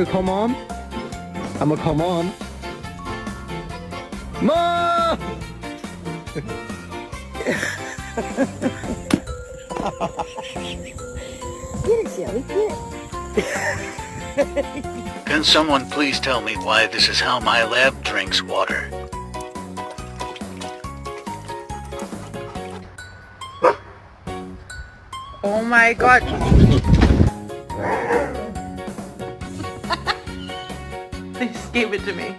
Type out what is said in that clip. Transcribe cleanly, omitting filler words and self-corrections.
gonna call mom? I'm gonna call mom. Mom! Get it, Shelly, get it. Can someone please tell me why this is how my lab drinks water? Oh my god. They just gave it to me.